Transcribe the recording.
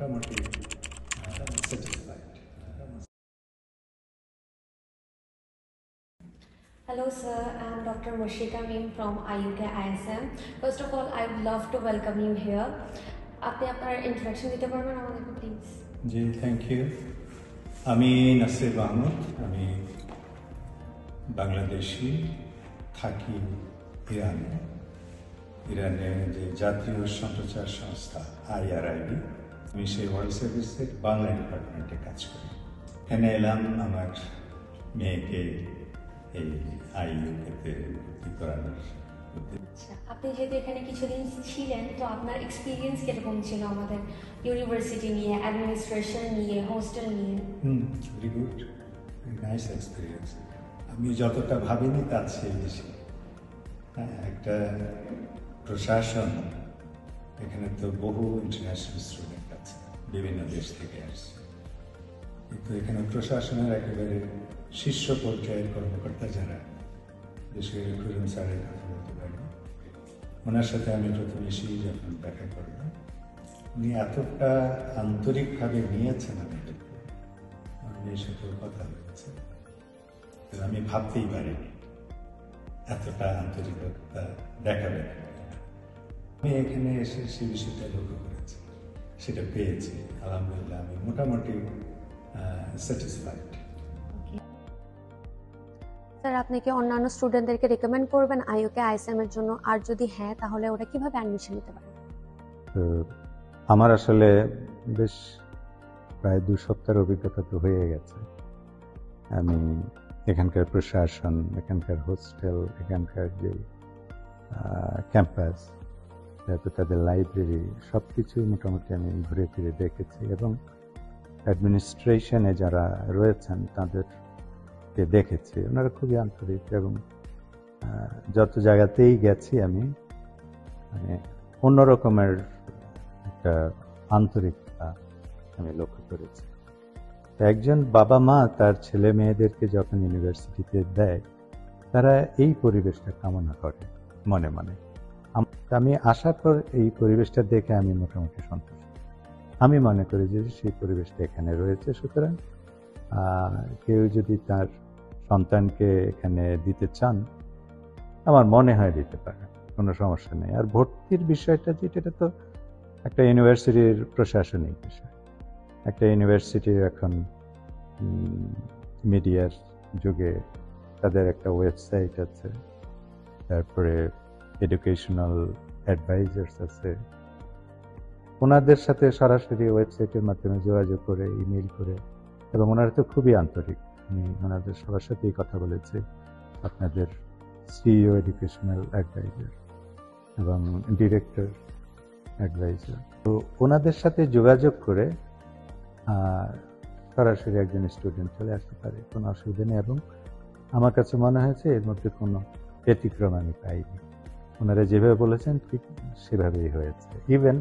মোটামুটি satisfied. Hello sir, I am Dr. Mushika Mim from IUK ISM. First of all, I would love to welcome you here. আপনি আপনার introduction দিতে পারবেন আমাদেরকে please? G, thank you. আমি নাসির মাহমুদ, আমি বাংলাদেশি, থাকি ইরানে। ইরানে যে জাতীয় সম্প্রচার সংস্থা IRIB, আমি সেই ওয়ার্ল্ড সার্ভিসের বাংলা ডিপার্টমেন্টে কাজ করি। এখানে এলাম আমার মেয়েকে এই IUKতে ভর্তি করানোর। আচ্ছা, আপনি যেহেতু এখানে কিছুদিন ছিলেন, তো আপনার এক্সপিরিয়েন্স কিরকম ছিল আমাদের ইউনিভার্সিটি নিয়ে, অ্যাডমিনিস্ট্রেশন নিয়ে, হোস্টেল নিয়ে? Very good, nice experience. আমি যতটা ভাবিনি তার চেয়ে বেশি। হ্যাঁ, একটা প্রশাসন, এখানে তো বহু ইন্টারন্যাশনাল স্টুডেন্ট আছে, বিভিন্ন দেশ থেকে আসছে, কিন্তু এখানে প্রশাসনের একেবারে শীর্ষ পর্যায়ের কর্মকর্তা যারা, দেশের খুরুম স্যারের কথা বলতে পারি, ওনার সাথে আমি প্রথমে এসেই যখন দেখা করলাম, উনি এতটা আন্তরিকভাবে নিয়েছেন আমাদেরকে, আমি এর সাথেও কথা হয়েছে, আমি ভাবতেই পারিনি এতটা আন্তরিকতা দেখাবেন। আমি এখানে এসে সেই বিষয়টা লক্ষ্য করেছি, সেটা পেয়েছি। আলহামদুলিল্লাহ, আমি মোটামুটি স্যাটিসফাইড। স্যার, আপনি কি অন্যান্য স্টুডেন্টদেরকে রেকমেন্ড করবেন IUK ISM এর জন্য? আর যদি হ্যাঁ, তাহলে ওরা কিভাবে অ্যাডমিশন নিতে পারে? তো আমার আসলে বেশ প্রায় 2 সপ্তাহের অভিজ্ঞতা তো হয়ে গেছে। আমি এখানকার প্রশাসন, এখানকার হোস্টেল, এখানকার যে ক্যাম্পাস, তারপর তাদের লাইব্রেরি, সব কিছুই মোটামুটি আমি ঘুরে ফিরে দেখেছি, এবং অ্যাডমিনিস্ট্রেশনে যারা রয়েছেন তাদেরকে দেখেছি। ওনারা খুবই আন্তরিক, এবং যত জায়গাতেই গেছি আমি মানে অন্যরকমের একটা আন্তরিকতা আমি লক্ষ্য করেছি। একজন বাবা মা তার ছেলে মেয়েদেরকে যখন ইউনিভার্সিটিতে দেয়, তারা এই পরিবেশটা কামনা করে মনে মনে। আমি আসার পর এই পরিবেশটা দেখে আমি মোটামুটি সন্তুষ্ট। আমি মনে করি যে সেই পরিবেশটা এখানে রয়েছে, সুতরাং কেউ যদি তার সন্তানকে এখানে দিতে চান, আমার মনে হয় দিতে পারে, কোনো সমস্যা নেই। আর ভর্তির বিষয়টা যেটা, এটা তো একটা ইউনিভার্সিটির প্রশাসনিক বিষয়। একটা ইউনিভার্সিটির এখন মিডিয়ার যুগে তাদের একটা ওয়েবসাইট আছে, তারপরে এডুকেশনাল অ্যাডভাইজার্স আছে, ওনাদের সাথে সরাসরি ওয়েবসাইটের মাধ্যমে যোগাযোগ করে, ইমেল করে, এবং ওনারা তো খুবই আন্তরিক। আমি ওনাদের সবার সাথেই কথা বলেছি, আপনাদের CEO এডুকেশনাল অ্যাডভাইজার এবং ডিরেক্টর অ্যাডভাইজার। তো ওনাদের সাথে যোগাযোগ করে সরাসরি একজন স্টুডেন্ট চলে আসতে পারে, কোনো অসুবিধা নেই। এবং আমার কাছে মনে হয়েছে এর মধ্যে কোনো ব্যতিক্রম আমি পাইনি। ওনারা যেভাবে বলেছেন ঠিক সেভাবেই হয়েছে। ইভেন